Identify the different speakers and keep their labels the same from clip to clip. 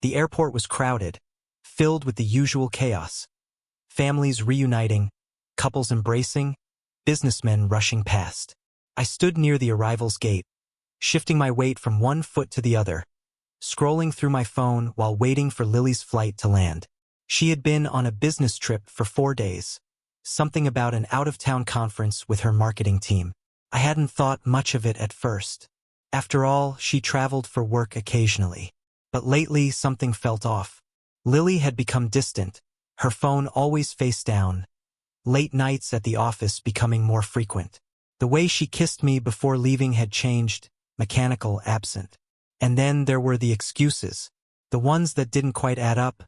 Speaker 1: The airport was crowded, filled with the usual chaos. Families reuniting, couples embracing, businessmen rushing past. I stood near the arrivals gate, shifting my weight from one foot to the other, scrolling through my phone while waiting for Lily's flight to land. She had been on a business trip for 4 days, something about an out-of-town conference with her marketing team. I hadn't thought much of it at first. After all, she traveled for work occasionally. But lately, something felt off. Lily had become distant, her phone always face down, late nights at the office becoming more frequent. The way she kissed me before leaving had changed, mechanical, absent. And then there were the excuses, the ones that didn't quite add up,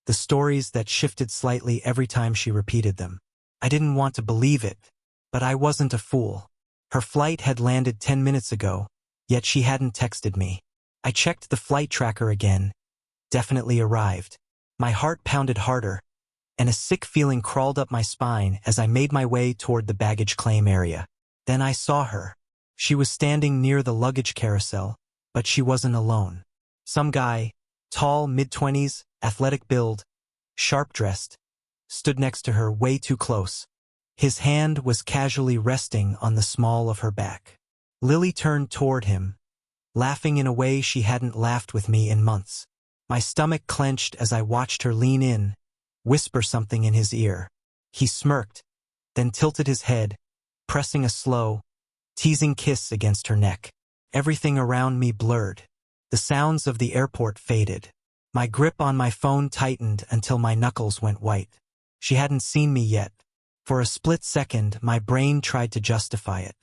Speaker 1: the stories that shifted slightly every time she repeated them. I didn't want to believe it, but I wasn't a fool. Her flight had landed 10 minutes ago, yet she hadn't texted me. I checked the flight tracker again. Definitely arrived. My heart pounded harder, and a sick feeling crawled up my spine as I made my way toward the baggage claim area. Then I saw her. She was standing near the luggage carousel, but she wasn't alone. Some guy, tall, mid-20s, athletic build, sharp-dressed, stood next to her way too close. His hand was casually resting on the small of her back. Lily turned toward him, laughing in a way she hadn't laughed with me in months. My stomach clenched as I watched her lean in, whisper something in his ear. He smirked, then tilted his head, pressing a slow, teasing kiss against her neck. Everything around me blurred. The sounds of the airport faded. My grip on my phone tightened until my knuckles went white. She hadn't seen me yet. For a split second, my brain tried to justify it.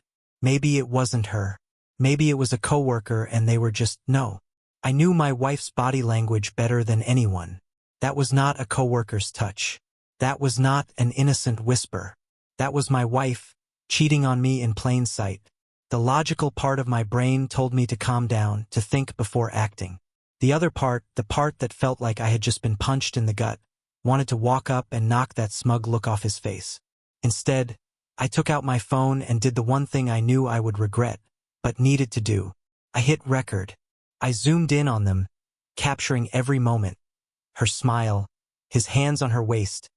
Speaker 1: Maybe it wasn't her. Maybe it was a coworker and they were just, no. I knew my wife's body language better than anyone. That was not a coworker's touch. That was not an innocent whisper. That was my wife, cheating on me in plain sight. The logical part of my brain told me to calm down, to think before acting. The other part, the part that felt like I had just been punched in the gut, wanted to walk up and knock that smug look off his face. Instead, I took out my phone and did the one thing I knew I would regret, but needed to do. I hit record. I zoomed in on them, capturing every moment. Her smile, his hands on her waist,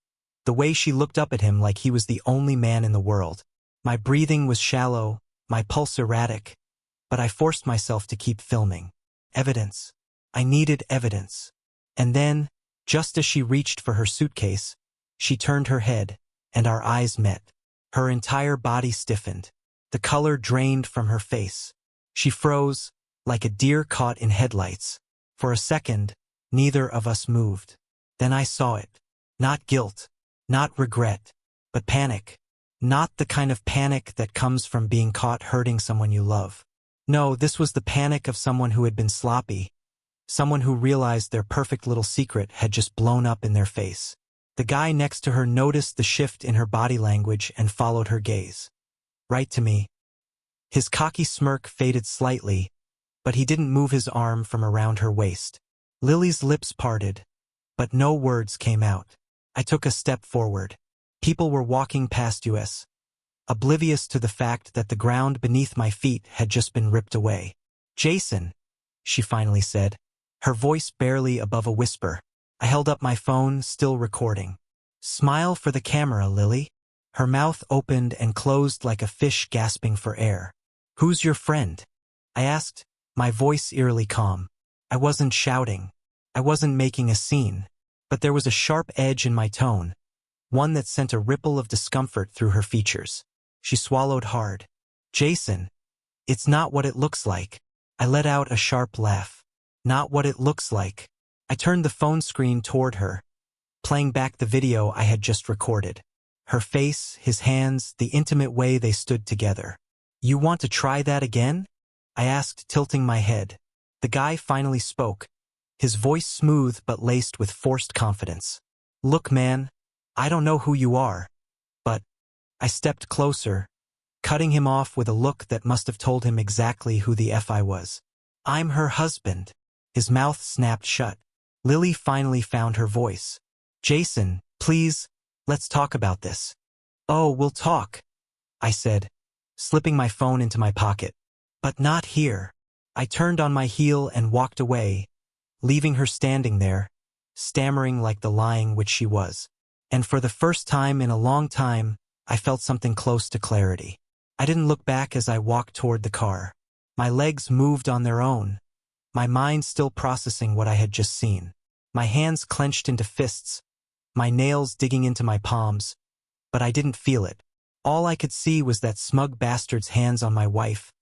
Speaker 1: the way she looked up at him like he was the only man in the world. My breathing was shallow, my pulse erratic, but I forced myself to keep filming. Evidence. I needed evidence. And then, just as she reached for her suitcase, she turned her head, and our eyes met. Her entire body stiffened. The color drained from her face. She froze, like a deer caught in headlights. For a second, neither of us moved. Then I saw it. Not guilt, not regret, but panic. Not the kind of panic that comes from being caught hurting someone you love. No, this was the panic of someone who had been sloppy, someone who realized their perfect little secret had just blown up in their face. The guy next to her noticed the shift in her body language and followed her gaze. Right to me. His cocky smirk faded slightly, but he didn't move his arm from around her waist. Lily's lips parted, but no words came out. I took a step forward. People were walking past us, oblivious to the fact that the ground beneath my feet had just been ripped away. "Jason," she finally said, her voice barely above a whisper. I held up my phone, still recording. "Smile for the camera, Lily." Her mouth opened and closed like a fish gasping for air. "Who's your friend?" I asked, my voice eerily calm. I wasn't shouting. I wasn't making a scene. But there was a sharp edge in my tone, one that sent a ripple of discomfort through her features. She swallowed hard. "Jason, it's not what it looks like." I let out a sharp laugh. "Not what it looks like." I turned the phone screen toward her, playing back the video I had just recorded. Her face, his hands, the intimate way they stood together. "You want to try that again?" I asked, tilting my head. The guy finally spoke, his voice smooth but laced with forced confidence. "Look, man, I don't know who you are, but..." I stepped closer, cutting him off with a look that must have told him exactly who the F I was. "I'm her husband." His mouth snapped shut. Lily finally found her voice. "Jason, please, let's talk about this." "Oh, we'll talk," I said, slipping my phone into my pocket. "But not here." I turned on my heel and walked away, leaving her standing there, stammering like the lying which she was. And for the first time in a long time, I felt something close to clarity. I didn't look back as I walked toward the car. My legs moved on their own, my mind still processing what I had just seen. My hands clenched into fists, my nails digging into my palms, but I didn't feel it. All I could see was that smug bastard's hands on my wife,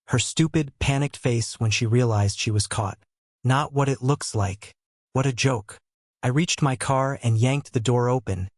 Speaker 1: her stupid, panicked face when she realized she was caught. Not what it looks like. What a joke. I reached my car and yanked the door open,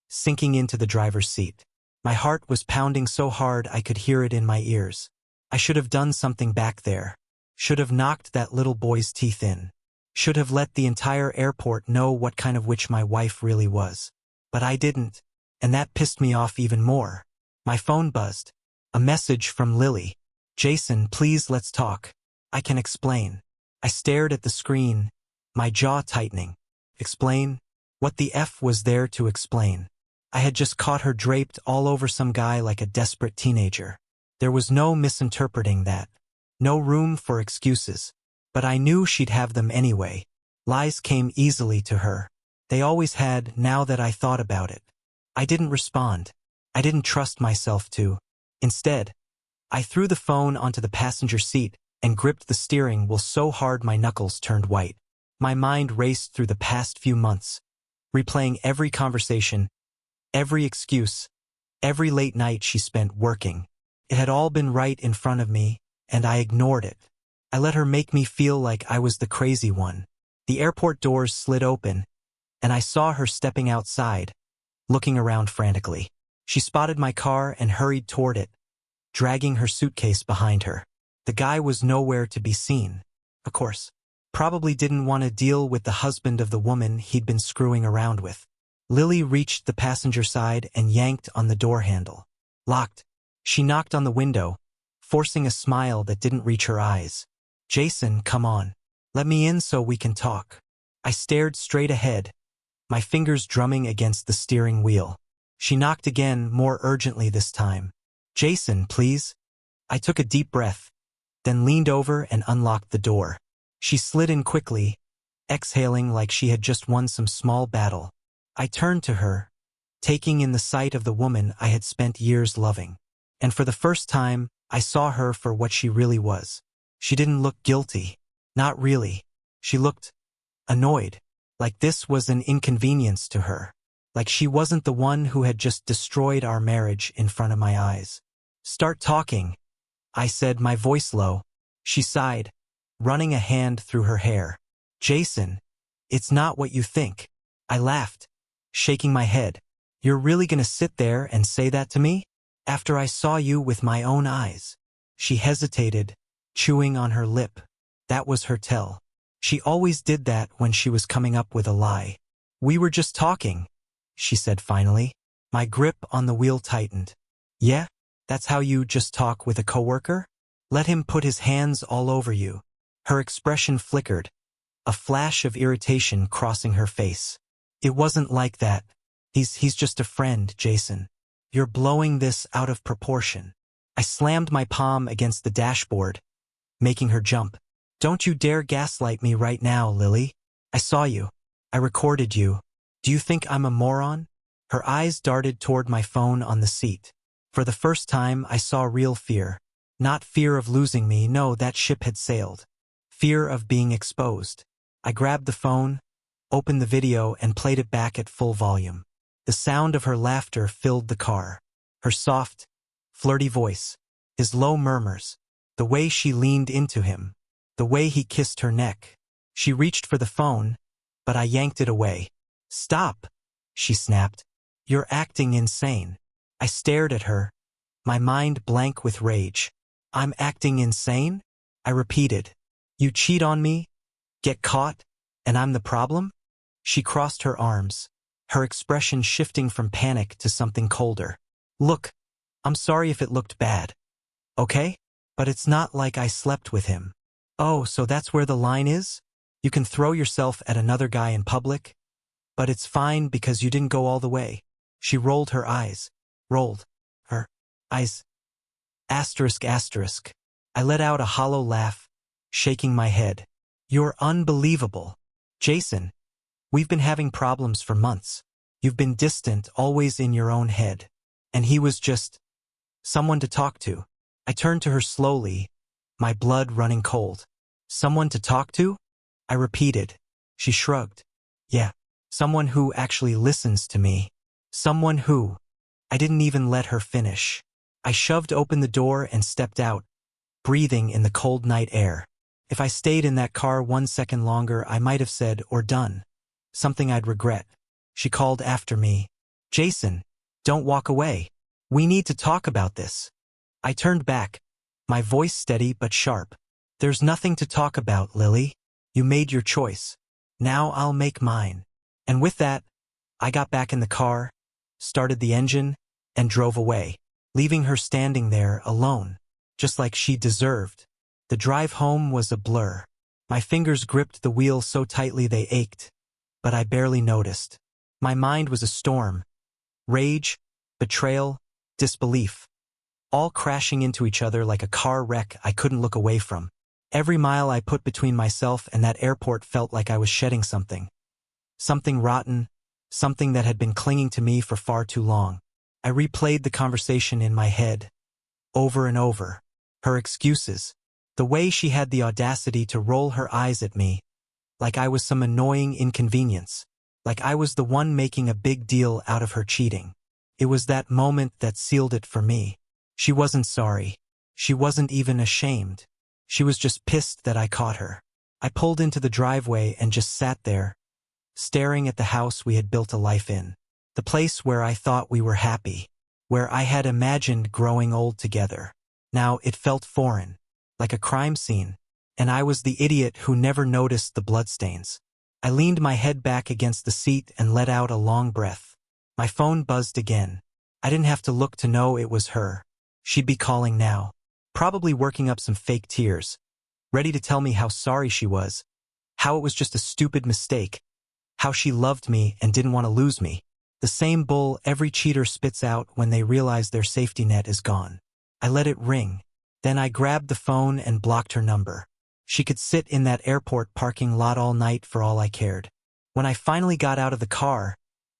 Speaker 1: sinking into the driver's seat. My heart was pounding so hard I could hear it in my ears. I should have done something back there. Should have knocked that little boy's teeth in. Should have let the entire airport know what kind of witch my wife really was. But I didn't, and that pissed me off even more. My phone buzzed. A message from Lily. "Jason, please let's talk. I can explain." I stared at the screen, my jaw tightening. Explain? What the F was there to explain? I had just caught her draped all over some guy like a desperate teenager. There was no misinterpreting that. No room for excuses. But I knew she'd have them anyway. Lies came easily to her. They always had, now that I thought about it. I didn't respond. I didn't trust myself to. Instead, I threw the phone onto the passenger seat and gripped the steering wheel so hard my knuckles turned white. My mind raced through the past few months, replaying every conversation, every excuse, every late night she spent working. It had all been right in front of me, and I ignored it. I let her make me feel like I was the crazy one. The airport doors slid open, and I saw her stepping outside, looking around frantically. She spotted my car and hurried toward it, dragging her suitcase behind her. The guy was nowhere to be seen. Of course. Probably didn't want to deal with the husband of the woman he'd been screwing around with. Lily reached the passenger side and yanked on the door handle. Locked. She knocked on the window, forcing a smile that didn't reach her eyes. "Jason, come on. Let me in so we can talk." I stared straight ahead, my fingers drumming against the steering wheel. She knocked again, more urgently this time. "Jason, please." I took a deep breath, then leaned over and unlocked the door. She slid in quickly, exhaling like she had just won some small battle. I turned to her, taking in the sight of the woman I had spent years loving. And for the first time, I saw her for what she really was. She didn't look guilty. Not really. She looked annoyed, like this was an inconvenience to her. Like she wasn't the one who had just destroyed our marriage in front of my eyes. "Start talking," I said, my voice low. She sighed, running a hand through her hair. "Jason, it's not what you think." I laughed, shaking my head. "You're really gonna sit there and say that to me? After I saw you with my own eyes?" She hesitated, chewing on her lip. That was her tell. She always did that when she was coming up with a lie. "We were just talking," she said finally. My grip on the wheel tightened. "Yeah? That's how you just talk with a coworker? Let him put his hands all over you." Her expression flickered, a flash of irritation crossing her face. "It wasn't like that. He's just a friend, Jason. You're blowing this out of proportion." I slammed my palm against the dashboard, making her jump. "Don't you dare gaslight me right now, Lily. I saw you. I recorded you. Do you think I'm a moron?" Her eyes darted toward my phone on the seat. For the first time, I saw real fear. Not fear of losing me, no, that ship had sailed. Fear of being exposed. I grabbed the phone, opened the video, and played it back at full volume. The sound of her laughter filled the car. Her soft, flirty voice, his low murmurs, the way she leaned into him, the way he kissed her neck. She reached for the phone, but I yanked it away. "Stop," she snapped. "You're acting insane." I stared at her, my mind blank with rage. "I'm acting insane?" I repeated. "You cheat on me, get caught, and I'm the problem?" She crossed her arms, her expression shifting from panic to something colder. "Look, I'm sorry if it looked bad. Okay? But it's not like I slept with him." "Oh, so that's where the line is? You can throw yourself at another guy in public, but it's fine because you didn't go all the way." She rolled her eyes. Rolled her eyes. Asterisk, asterisk. I let out a hollow laugh, shaking my head. You're unbelievable. Jason, we've been having problems for months. You've been distant, always in your own head. And he was just someone to talk to. I turned to her slowly, my blood running cold. Someone to talk to? I repeated. She shrugged. Yeah, someone who actually listens to me. Someone who... I didn't even let her finish. I shoved open the door and stepped out, breathing in the cold night air. If I stayed in that car 1 second longer, I might have said or done something I'd regret. She called after me. Jason, don't walk away. We need to talk about this. I turned back, my voice steady but sharp. There's nothing to talk about, Lily. You made your choice. Now I'll make mine. And with that, I got back in the car, started the engine, and drove away, leaving her standing there alone, just like she deserved. The drive home was a blur. My fingers gripped the wheel so tightly they ached, but I barely noticed. My mind was a storm. Rage, betrayal, disbelief, all crashing into each other like a car wreck I couldn't look away from. Every mile I put between myself and that airport felt like I was shedding something. Something rotten, something that had been clinging to me for far too long. I replayed the conversation in my head, over and over. Her excuses, the way she had the audacity to roll her eyes at me, like I was some annoying inconvenience, like I was the one making a big deal out of her cheating. It was that moment that sealed it for me. She wasn't sorry. She wasn't even ashamed. She was just pissed that I caught her. I pulled into the driveway and just sat there, staring at the house we had built a life in. The place where I thought we were happy, where I had imagined growing old together. Now it felt foreign, like a crime scene, and I was the idiot who never noticed the bloodstains. I leaned my head back against the seat and let out a long breath. My phone buzzed again. I didn't have to look to know it was her. She'd be calling now, probably working up some fake tears, ready to tell me how sorry she was, how it was just a stupid mistake, how she loved me and didn't want to lose me. The same bull every cheater spits out when they realize their safety net is gone. I let it ring. Then I grabbed the phone and blocked her number. She could sit in that airport parking lot all night for all I cared. When I finally got out of the car,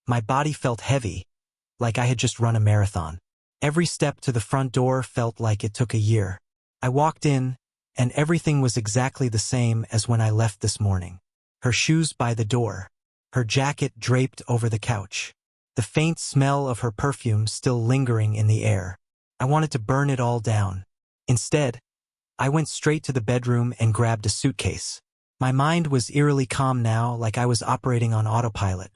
Speaker 1: my body felt heavy, like I had just run a marathon. Every step to the front door felt like it took a year. I walked in, and everything was exactly the same as when I left this morning. Her shoes by the door, her jacket draped over the couch, the faint smell of her perfume still lingering in the air. I wanted to burn it all down. Instead, I went straight to the bedroom and grabbed a suitcase. My mind was eerily calm now, like I was operating on autopilot.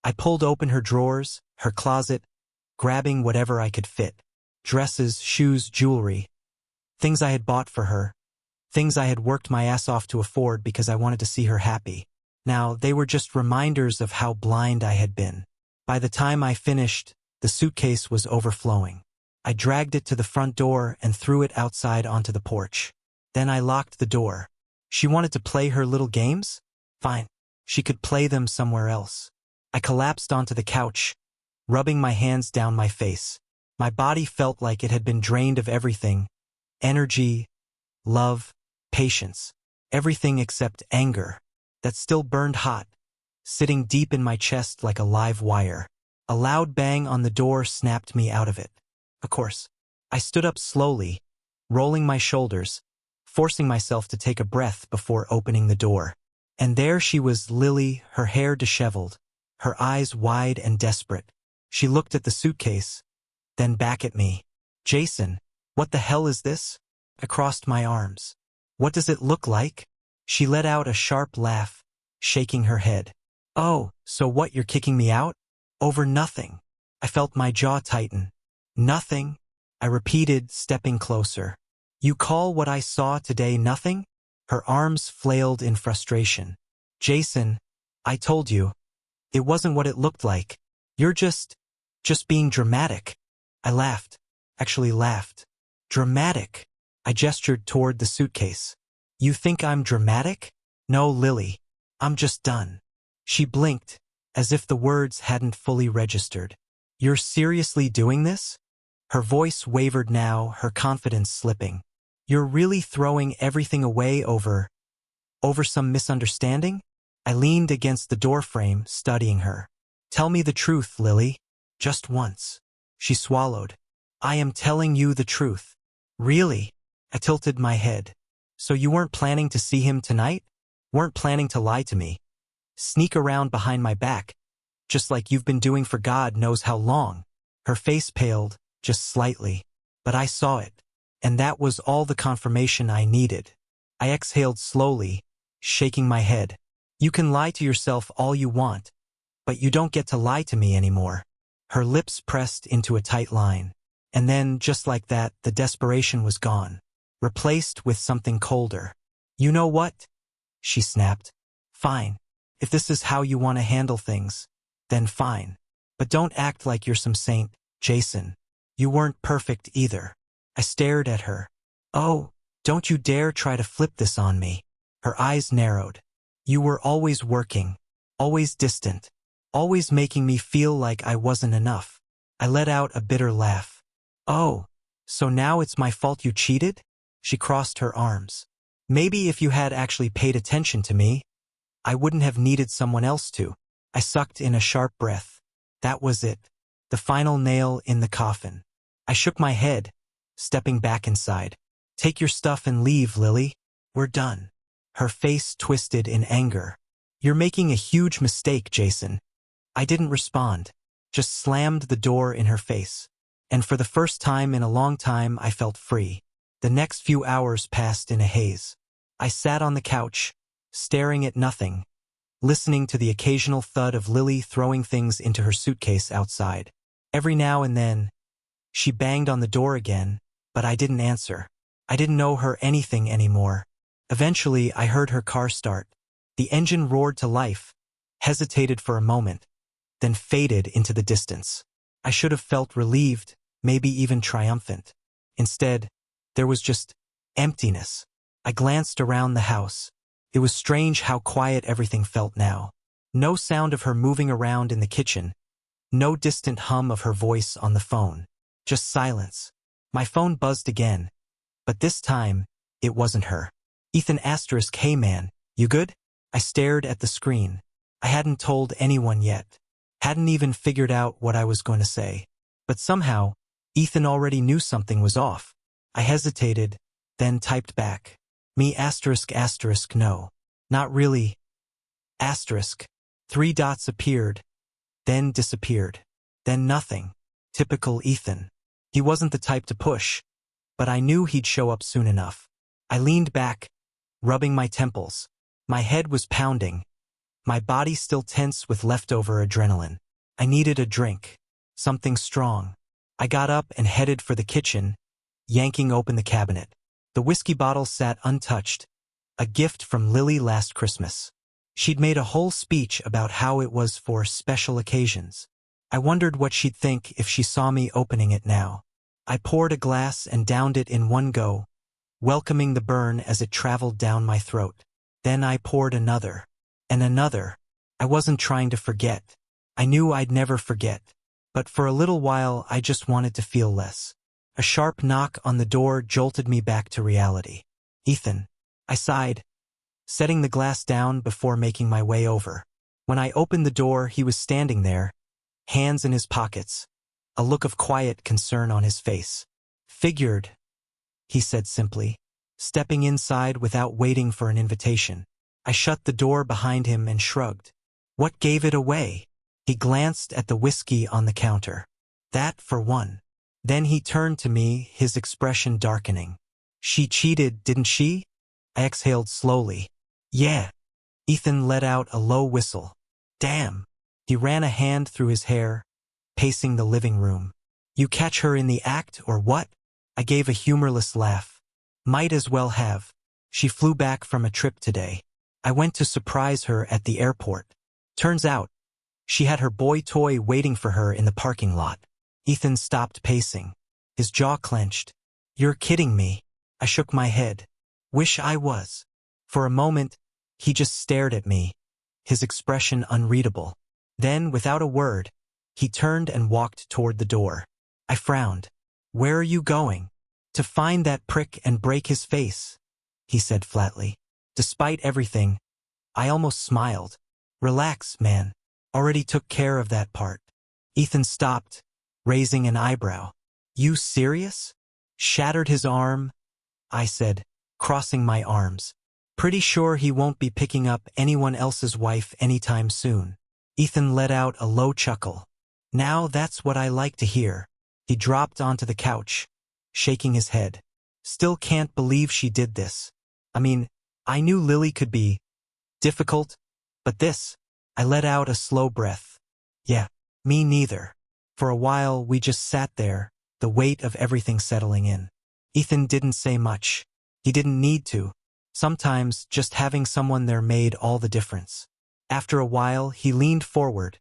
Speaker 1: I pulled open her drawers, her closet, grabbing whatever I could fit. Dresses, shoes, jewelry. Things I had bought for her. Things I had worked my ass off to afford because I wanted to see her happy. Now, they were just reminders of how blind I had been. By the time I finished, the suitcase was overflowing. I dragged it to the front door and threw it outside onto the porch. Then I locked the door. She wanted to play her little games? Fine. She could play them somewhere else. I collapsed onto the couch, rubbing my hands down my face. My body felt like it had been drained of everything. Energy, love, patience. Everything except anger, that still burned hot, sitting deep in my chest like a live wire. A loud bang on the door snapped me out of it. Of course, I stood up slowly, rolling my shoulders, forcing myself to take a breath before opening the door. And there she was, Lily, her hair disheveled, her eyes wide and desperate. She looked at the suitcase, then back at me. Jason, what the hell is this? I crossed my arms. What does it look like? She let out a sharp laugh, shaking her head. Oh, so what, you're kicking me out? Over nothing. I felt my jaw tighten. Nothing? I repeated, stepping closer. You call what I saw today nothing? Her arms flailed in frustration. Jason, I told you. It wasn't what it looked like. You're just being dramatic. I laughed. Actually laughed. Dramatic. I gestured toward the suitcase. You think I'm dramatic? No, Lily. I'm just done. She blinked, as if the words hadn't fully registered. You're seriously doing this? Her voice wavered now, her confidence slipping. You're really throwing everything away over Over some misunderstanding? I leaned against the doorframe, studying her. Tell me the truth, Lily. Just once. She swallowed. I am telling you the truth. Really? I tilted my head. So you weren't planning to see him tonight? Weren't planning to lie to me? Sneak around behind my back, just like you've been doing for God knows how long. Her face paled, just slightly. But I saw it. And that was all the confirmation I needed. I exhaled slowly, shaking my head. You can lie to yourself all you want, but you don't get to lie to me anymore. Her lips pressed into a tight line. And then, just like that, the desperation was gone, replaced with something colder. You know what? She snapped. Fine. If this is how you want to handle things, then fine. But don't act like you're some saint, Jason. You weren't perfect either. I stared at her. Oh, don't you dare try to flip this on me. Her eyes narrowed. You were always working, always distant, always making me feel like I wasn't enough. I let out a bitter laugh. Oh, so now it's my fault you cheated? She crossed her arms. Maybe if you had actually paid attention to me, I wouldn't have needed someone else to. I sucked in a sharp breath. That was it. The final nail in the coffin. I shook my head, stepping back inside. Take your stuff and leave, Lily. We're done. Her face twisted in anger. You're making a huge mistake, Jason. I didn't respond, just slammed the door in her face. And for the first time in a long time, I felt free. The next few hours passed in a haze. I sat on the couch, staring at nothing, listening to the occasional thud of Lily throwing things into her suitcase outside. Every now and then, she banged on the door again, but I didn't answer. I didn't know her anything anymore. Eventually, I heard her car start. The engine roared to life, hesitated for a moment, then faded into the distance. I should have felt relieved, maybe even triumphant. Instead, there was just emptiness. I glanced around the house. It was strange how quiet everything felt now. No sound of her moving around in the kitchen. No distant hum of her voice on the phone. Just silence. My phone buzzed again. But this time, it wasn't her. Ethan *, hey man, you good? I stared at the screen. I hadn't told anyone yet. Hadn't even figured out what I was going to say. But somehow, Ethan already knew something was off. I hesitated, then typed back. Me ***, no. Not really. *. 3 dots appeared, then disappeared. Then nothing. Typical Ethan. He wasn't the type to push, but I knew he'd show up soon enough. I leaned back, rubbing my temples. My head was pounding, my body still tense with leftover adrenaline. I needed a drink, something strong. I got up and headed for the kitchen, yanking open the cabinet. The whiskey bottle sat untouched, a gift from Lily last Christmas. She'd made a whole speech about how it was for special occasions. I wondered what she'd think if she saw me opening it now. I poured a glass and downed it in one go, welcoming the burn as it traveled down my throat. Then I poured another, and another. I wasn't trying to forget. I knew I'd never forget. But for a little while, I just wanted to feel less. A sharp knock on the door jolted me back to reality. Ethan. I sighed, setting the glass down before making my way over. When I opened the door, he was standing there, hands in his pockets, a look of quiet concern on his face. Figured, he said simply, stepping inside without waiting for an invitation. I shut the door behind him and shrugged. What gave it away? He glanced at the whiskey on the counter. That for one. Then he turned to me, his expression darkening. She cheated, didn't she? I exhaled slowly. Yeah. Ethan let out a low whistle. Damn. He ran a hand through his hair, pacing the living room. You catch her in the act, or what? I gave a humorless laugh. Might as well have. She flew back from a trip today. I went to surprise her at the airport. Turns out, she had her boy toy waiting for her in the parking lot. Ethan stopped pacing. His jaw clenched. You're kidding me. I shook my head. Wish I was. For a moment, he just stared at me, his expression unreadable. Then, without a word, he turned and walked toward the door. I frowned. Where are you going? To find that prick and break his face, he said flatly. Despite everything, I almost smiled. Relax, man. Already took care of that part. Ethan stopped, raising an eyebrow. You serious? Shattered his arm, I said, crossing my arms. Pretty sure he won't be picking up anyone else's wife anytime soon. Ethan let out a low chuckle. Now that's what I like to hear. He dropped onto the couch, shaking his head. Still can't believe she did this. I mean, I knew Lily could be difficult, but this, I let out a slow breath. Yeah, me neither. For a while we just sat there, the weight of everything settling in. Ethan didn't say much. He didn't need to. Sometimes just having someone there made all the difference. After a while he leaned forward,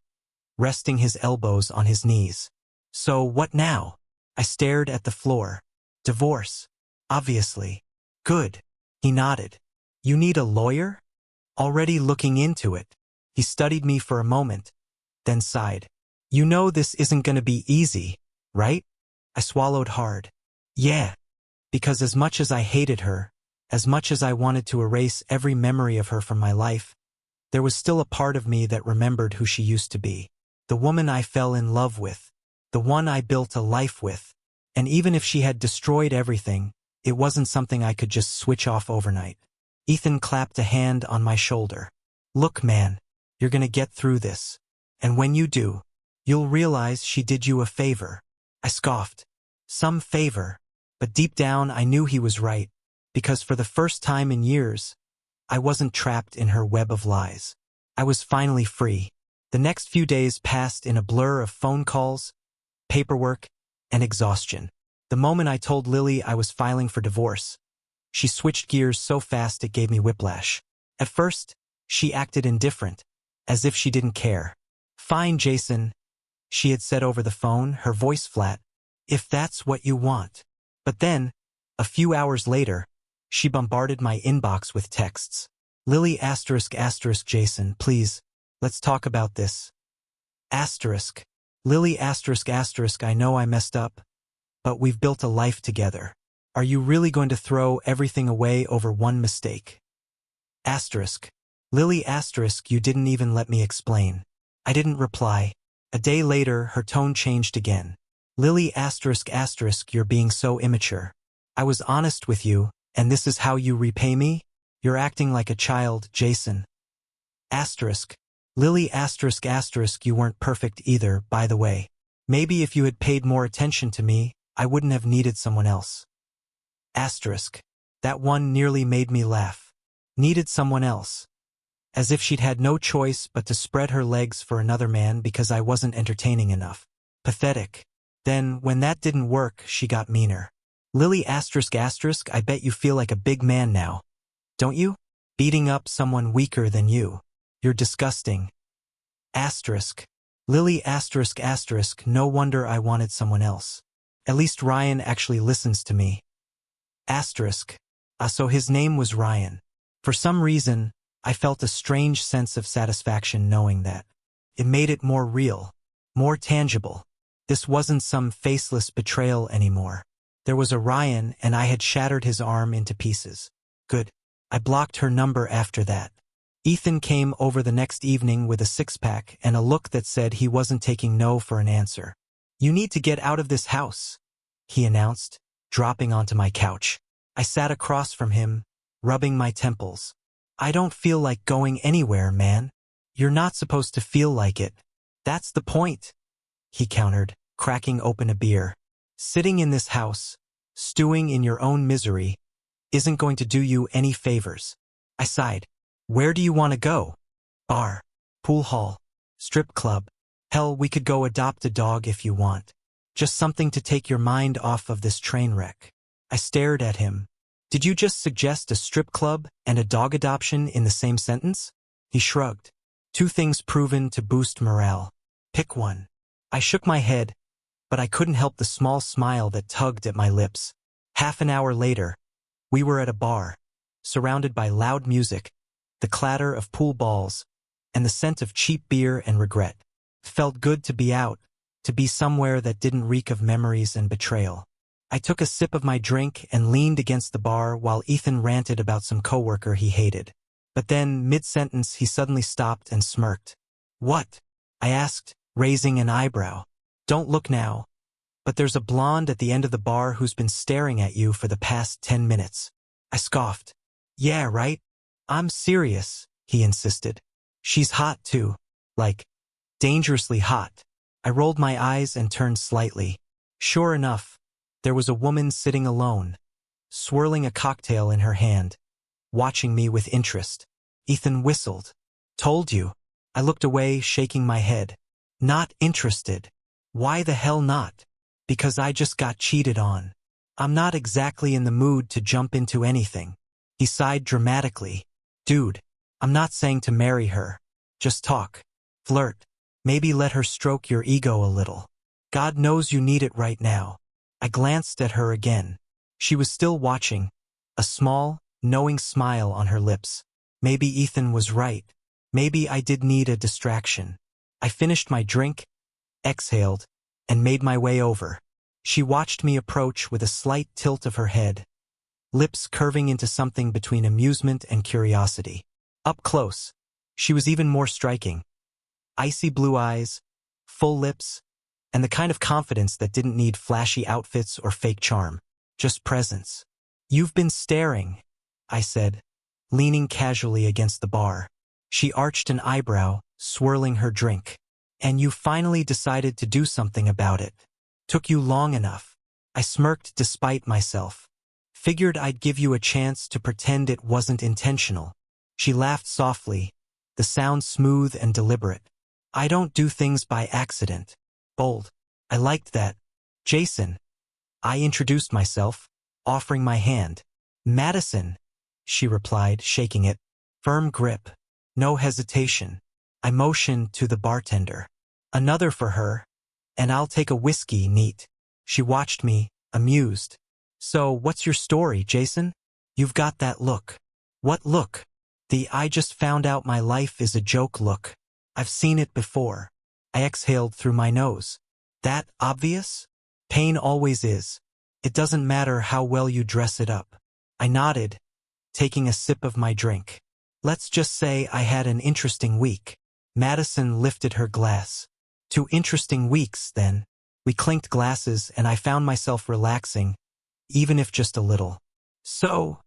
Speaker 1: resting his elbows on his knees. So what now? I stared at the floor. Divorce. Obviously. Good. He nodded. You need a lawyer? Already looking into it. He studied me for a moment, then sighed. You know this isn't gonna be easy, right? I swallowed hard. Yeah. Because as much as I hated her, as much as I wanted to erase every memory of her from my life, there was still a part of me that remembered who she used to be. The woman I fell in love with. The one I built a life with. And even if she had destroyed everything, it wasn't something I could just switch off overnight. Ethan clapped a hand on my shoulder. Look, man, you're gonna get through this. And when you do, you'll realize she did you a favor. I scoffed. Some favor. But deep down I knew he was right, because for the first time in years, I wasn't trapped in her web of lies. I was finally free. The next few days passed in a blur of phone calls, paperwork, and exhaustion. The moment I told Lily I was filing for divorce, she switched gears so fast it gave me whiplash. At first, she acted indifferent, as if she didn't care. Fine, Jason, she had said over the phone, her voice flat, if that's what you want. But then, a few hours later, she bombarded my inbox with texts. Lily ***, Jason, please, let's talk about this. Asterisk. Lily ***, I know I messed up, but we've built a life together. Are you really going to throw everything away over one mistake? Asterisk. Lily ***, you didn't even let me explain. I didn't reply. A day later, her tone changed again. Lily ***, you're being so immature. I was honest with you, and this is how you repay me? You're acting like a child, Jason. Asterisk. Lily ***, you weren't perfect either, by the way. Maybe if you had paid more attention to me, I wouldn't have needed someone else. Asterisk. That one nearly made me laugh. Needed someone else. As if she'd had no choice but to spread her legs for another man because I wasn't entertaining enough. Pathetic. Then, when that didn't work, she got meaner. Lily ***, I bet you feel like a big man now. Don't you? Beating up someone weaker than you. You're disgusting. Asterisk. Lily ***, no wonder I wanted someone else. At least Ryan actually listens to me. Asterisk. So his name was Ryan. For some reason, I felt a strange sense of satisfaction knowing that. It made it more real, more tangible. This wasn't some faceless betrayal anymore. There was a Ryan, and I had shattered his arm into pieces. Good. I blocked her number after that. Ethan came over the next evening with a six-pack and a look that said he wasn't taking no for an answer. You need to get out of this house, he announced, dropping onto my couch. I sat across from him, rubbing my temples. I don't feel like going anywhere, man. You're not supposed to feel like it. That's the point, he countered, cracking open a beer. Sitting in this house, stewing in your own misery, isn't going to do you any favors. I sighed. Where do you want to go? Bar, pool hall, strip club. Hell, we could go adopt a dog if you want. Just something to take your mind off of this train wreck. I stared at him. Did you just suggest a strip club and a dog adoption in the same sentence? He shrugged. Two things proven to boost morale. Pick one. I shook my head, but I couldn't help the small smile that tugged at my lips. Half an hour later, we were at a bar, surrounded by loud music, the clatter of pool balls, and the scent of cheap beer and regret. It felt good to be out, to be somewhere that didn't reek of memories and betrayal. I took a sip of my drink and leaned against the bar while Ethan ranted about some coworker he hated. But then, mid-sentence, he suddenly stopped and smirked. "What?" I asked, raising an eyebrow. "Don't look now. But there's a blonde at the end of the bar who's been staring at you for the past 10 minutes. I scoffed. "Yeah, right? I'm serious," he insisted. "She's hot too. Like, dangerously hot." I rolled my eyes and turned slightly. Sure enough, there was a woman sitting alone, swirling a cocktail in her hand, watching me with interest. Ethan whistled. "Told you." I looked away, shaking my head. "Not interested." "Why the hell not?" "Because I just got cheated on. I'm not exactly in the mood to jump into anything." He sighed dramatically. "Dude, I'm not saying to marry her. Just talk. Flirt. Maybe let her stroke your ego a little. God knows you need it right now." I glanced at her again. She was still watching, a small, knowing smile on her lips. Maybe Ethan was right. Maybe I did need a distraction. I finished my drink, exhaled, and made my way over. She watched me approach with a slight tilt of her head, lips curving into something between amusement and curiosity. Up close, she was even more striking. Icy blue eyes, full lips, and the kind of confidence that didn't need flashy outfits or fake charm, just presence. "You've been staring," I said, leaning casually against the bar. She arched an eyebrow, swirling her drink. "And you finally decided to do something about it. Took you long enough." I smirked despite myself. "Figured I'd give you a chance to pretend it wasn't intentional." She laughed softly, the sound smooth and deliberate. "I don't do things by accident." Bold. I liked that. "Jason." I introduced myself, offering my hand. "Madison," she replied, shaking it. Firm grip. No hesitation. I motioned to the bartender. "Another for her, and I'll take a whiskey, neat." She watched me, amused. "So, what's your story, Jason? You've got that look." "What look?" "The I just found out my life is a joke look. I've seen it before." I exhaled through my nose. "That obvious?" "Pain always is. It doesn't matter how well you dress it up." I nodded, taking a sip of my drink. "Let's just say I had an interesting week." Madison lifted her glass. "2 interesting weeks, then." We clinked glasses and I found myself relaxing, even if just a little. "So,"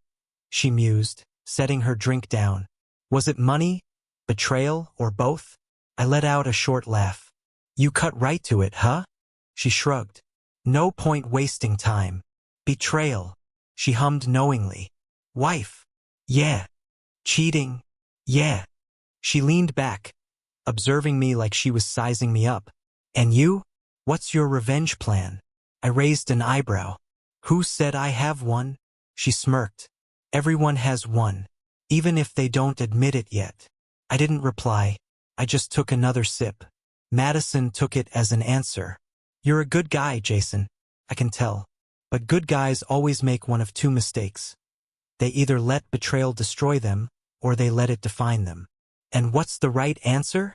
Speaker 1: she mused, setting her drink down. "Was it money, betrayal, or both?" I let out a short laugh. "You cut right to it, huh?" She shrugged. "No point wasting time." "Betrayal," she hummed knowingly. "Wife." "Yeah." "Cheating." "Yeah." She leaned back, observing me like she was sizing me up. "And you? What's your revenge plan?" I raised an eyebrow. "Who said I have one?" She smirked. "Everyone has one, even if they don't admit it yet." I didn't reply. I just took another sip. Madison took it as an answer. "You're a good guy, Jason. I can tell. But good guys always make one of 2 mistakes. They either let betrayal destroy them, or they let it define them." "And what's the right answer?"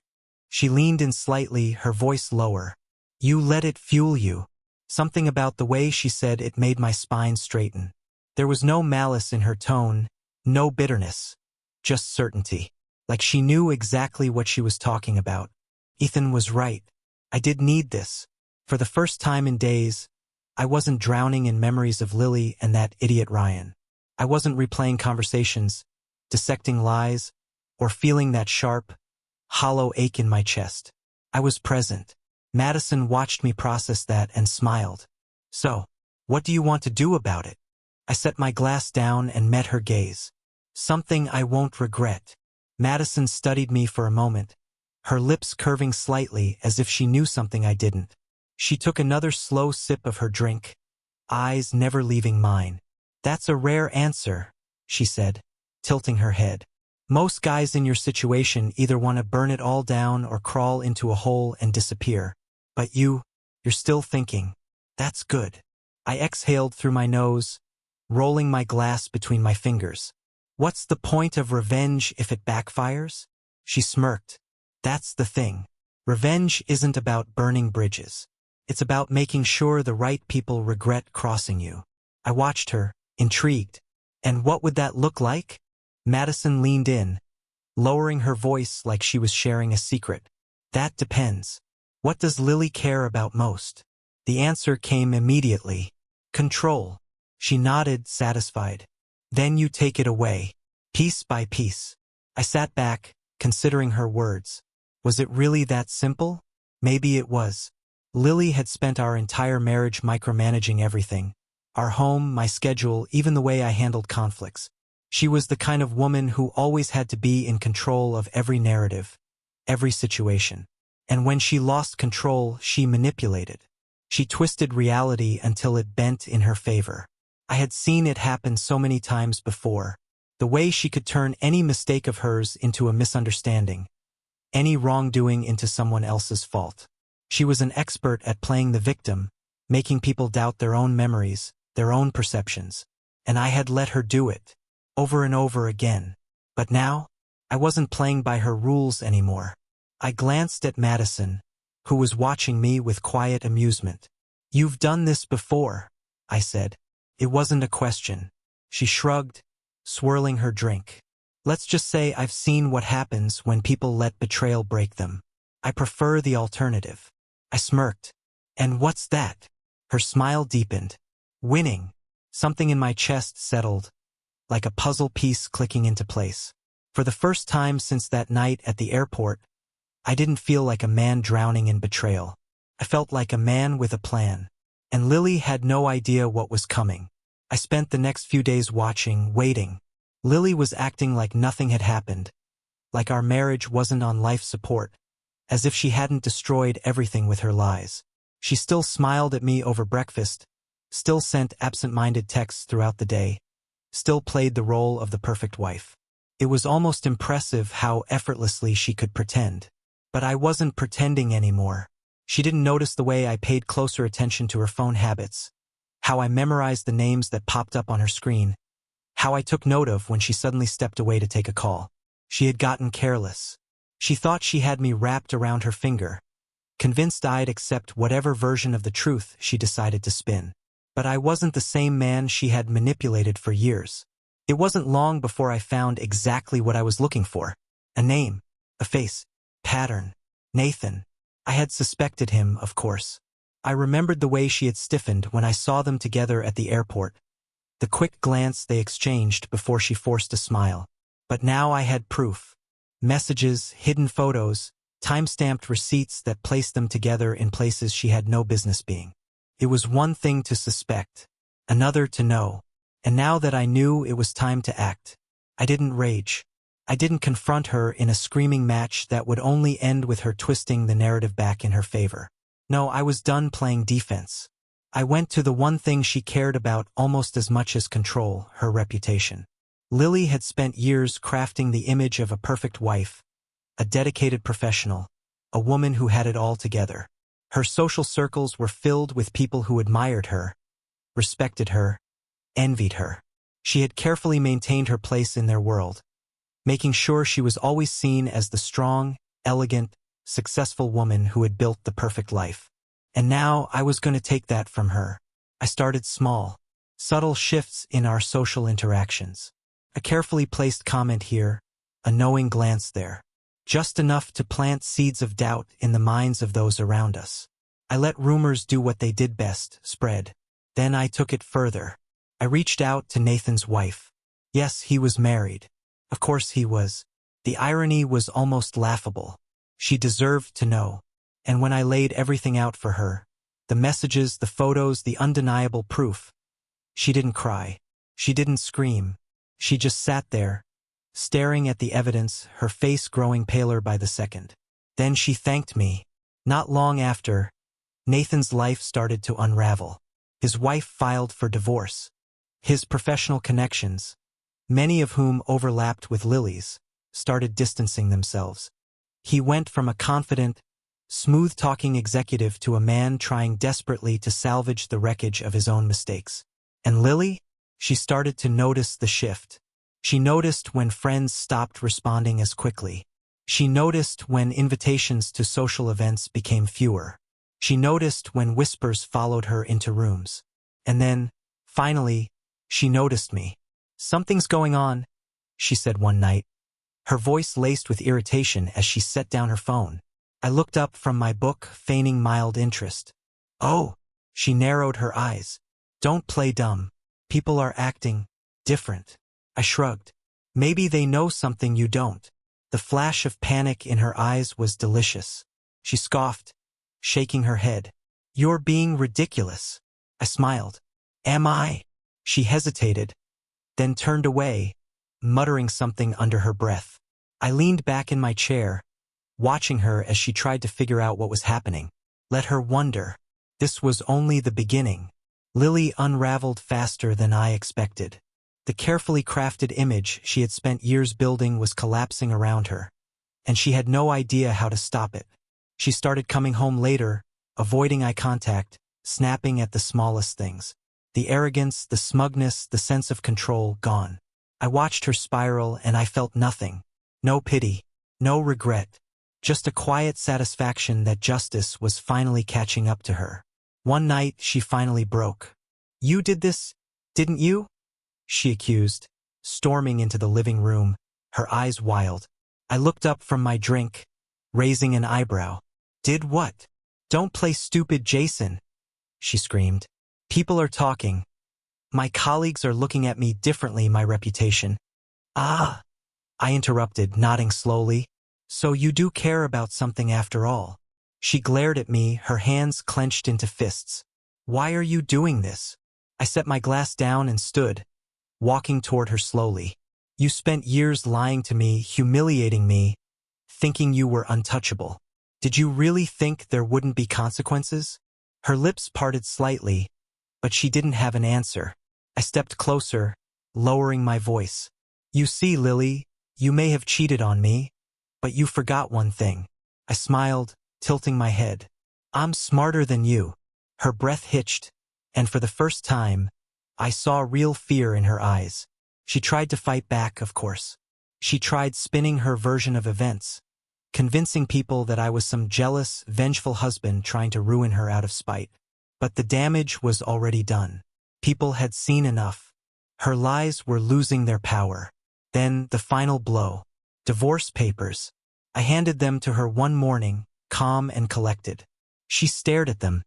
Speaker 1: She leaned in slightly, her voice lower. "You let it fuel you." Something about the way she said it made my spine straighten. There was no malice in her tone, no bitterness, just certainty. Like she knew exactly what she was talking about. Ethan was right. I did need this. For the first time in days, I wasn't drowning in memories of Lily and that idiot Ryan. I wasn't replaying conversations, dissecting lies, or feeling that sharp, hollow ache in my chest. I was present. Madison watched me process that and smiled. "So, what do you want to do about it?" I set my glass down and met her gaze. "Something I won't regret." Madison studied me for a moment, her lips curving slightly as if she knew something I didn't. She took another slow sip of her drink, eyes never leaving mine. "That's a rare answer," she said, tilting her head. "Most guys in your situation either want to burn it all down or crawl into a hole and disappear. But you're still thinking. That's good." I exhaled through my nose, rolling my glass between my fingers. "What's the point of revenge if it backfires?" She smirked. "That's the thing. Revenge isn't about burning bridges. It's about making sure the right people regret crossing you. I watched her, intrigued. And what would that look like? Madison leaned in, lowering her voice like she was sharing a secret. That depends. What does Lily care about most? The answer came immediately. Control. She nodded, satisfied. Then you take it away, piece by piece. I sat back, considering her words. Was it really that simple? Maybe it was. Lily had spent our entire marriage micromanaging everything. Our home, my schedule, even the way I handled conflicts. She was the kind of woman who always had to be in control of every narrative, every situation. And when she lost control, she manipulated. She twisted reality until it bent in her favor. I had seen it happen so many times before. The way she could turn any mistake of hers into a misunderstanding, any wrongdoing into someone else's fault. She was an expert at playing the victim, making people doubt their own memories, their own perceptions. And I had let her do it, over and over again. But now, I wasn't playing by her rules anymore. I glanced at Madison, who was watching me with quiet amusement. "You've done this before," I said. It wasn't a question. She shrugged, swirling her drink. "Let's just say I've seen what happens when people let betrayal break them. I prefer the alternative." I smirked. "And what's that?" Her smile deepened. "Winning." Something in my chest settled, like a puzzle piece clicking into place. For the first time since that night at the airport, I didn't feel like a man drowning in betrayal. I felt like a man with a plan. And Lily had no idea what was coming. I spent the next few days watching, waiting. Lily was acting like nothing had happened, like our marriage wasn't on life support, as if she hadn't destroyed everything with her lies. She still smiled at me over breakfast, still sent absent-minded texts throughout the day, still played the role of the perfect wife. It was almost impressive how effortlessly she could pretend. But I wasn't pretending anymore. She didn't notice the way I paid closer attention to her phone habits, how I memorized the names that popped up on her screen, how I took note of when she suddenly stepped away to take a call. She had gotten careless. She thought she had me wrapped around her finger, convinced I'd accept whatever version of the truth she decided to spin. But I wasn't the same man she had manipulated for years. It wasn't long before I found exactly what I was looking for. A name, a face, pattern. Nathan. I had suspected him, of course. I remembered the way she had stiffened when I saw them together at the airport, the quick glance they exchanged before she forced a smile. But now I had proof. Messages, hidden photos, time-stamped receipts that placed them together in places she had no business being. It was one thing to suspect, another to know. And now that I knew, it was time to act. I didn't rage. I didn't confront her in a screaming match that would only end with her twisting the narrative back in her favor. No, I was done playing defense. I went to the one thing she cared about almost as much as control, her reputation. Lily had spent years crafting the image of a perfect wife, a dedicated professional, a woman who had it all together. Her social circles were filled with people who admired her, respected her, envied her. She had carefully maintained her place in their world, making sure she was always seen as the strong, elegant, successful woman who had built the perfect life. And now I was going to take that from her. I started small, subtle shifts in our social interactions. A carefully placed comment here, a knowing glance there. Just enough to plant seeds of doubt in the minds of those around us. I let rumors do what they did best, spread. Then I took it further. I reached out to Nathan's wife. Yes, he was married. Of course he was. The irony was almost laughable. She deserved to know. And when I laid everything out for her, the messages, the photos, the undeniable proof, she didn't cry. She didn't scream. She just sat there, staring at the evidence, her face growing paler by the second. Then she thanked me. Not long after, Nathan's life started to unravel. His wife filed for divorce. His professional connections, many of whom overlapped with Lily's, started distancing themselves. He went from a confident, smooth-talking executive to a man trying desperately to salvage the wreckage of his own mistakes. And Lily? She started to notice the shift. She noticed when friends stopped responding as quickly. She noticed when invitations to social events became fewer. She noticed when whispers followed her into rooms. And then, finally, she noticed me. "Something's going on," she said one night, her voice laced with irritation as she set down her phone. I looked up from my book, feigning mild interest. "Oh," she narrowed her eyes. "Don't play dumb. People are acting different." I shrugged. "Maybe they know something you don't." The flash of panic in her eyes was delicious. She scoffed, shaking her head. "You're being ridiculous." I smiled. "Am I?" She hesitated, then turned away, muttering something under her breath. I leaned back in my chair, watching her as she tried to figure out what was happening. Let her wonder. This was only the beginning. Lily unraveled faster than I expected. The carefully crafted image she had spent years building was collapsing around her, and she had no idea how to stop it. She started coming home later, avoiding eye contact, snapping at the smallest things. The arrogance, the smugness, the sense of control gone. I watched her spiral and I felt nothing. No pity, no regret, just a quiet satisfaction that justice was finally catching up to her. One night she finally broke. "You did this, didn't you?" she accused, storming into the living room, her eyes wild. I looked up from my drink, raising an eyebrow. "Did what?" "Don't play stupid, Jason," she screamed. "People are talking. My colleagues are looking at me differently, my reputation." "Ah," I interrupted, nodding slowly. "So you do care about something after all." She glared at me, her hands clenched into fists. "Why are you doing this?" I set my glass down and stood, walking toward her slowly. "You spent years lying to me, humiliating me, thinking you were untouchable. Did you really think there wouldn't be consequences?" Her lips parted slightly, but she didn't have an answer. I stepped closer, lowering my voice. "You see, Lily, you may have cheated on me, but you forgot one thing." I smiled, tilting my head. "I'm smarter than you." Her breath hitched, and for the first time, I saw real fear in her eyes. She tried to fight back, of course. She tried spinning her version of events, convincing people that I was some jealous, vengeful husband trying to ruin her out of spite. But the damage was already done. People had seen enough. Her lies were losing their power. Then the final blow. Divorce papers. I handed them to her one morning, calm and collected. She stared at them,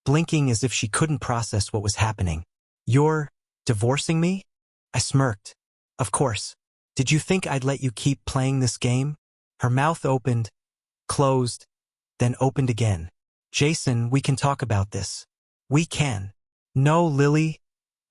Speaker 1: blinking as if she couldn't process what was happening. "You're divorcing me?" I smirked. "Of course. Did you think I'd let you keep playing this game?" Her mouth opened, closed, then opened again. "Jason, we can talk about this." "We can." "No, Lily,"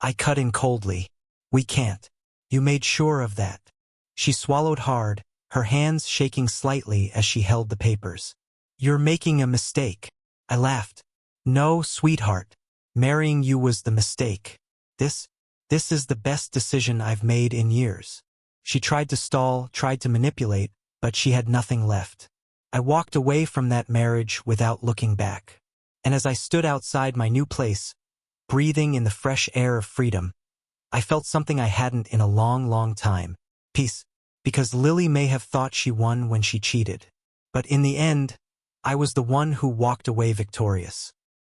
Speaker 1: I cut in coldly. "We can't." "You made sure of that." She swallowed hard, her hands shaking slightly as she held the papers. "You're making a mistake." I laughed. "No, sweetheart. Marrying you was the mistake. This is the best decision I've made in years." She tried to stall, tried to manipulate, but she had nothing left. I walked away from that marriage without looking back. And as I stood outside my new place, breathing in the fresh air of freedom, I felt something I hadn't in a long, long time. Peace. Because Lily may have thought she won when she cheated. But in the end, I was the one who walked away victorious.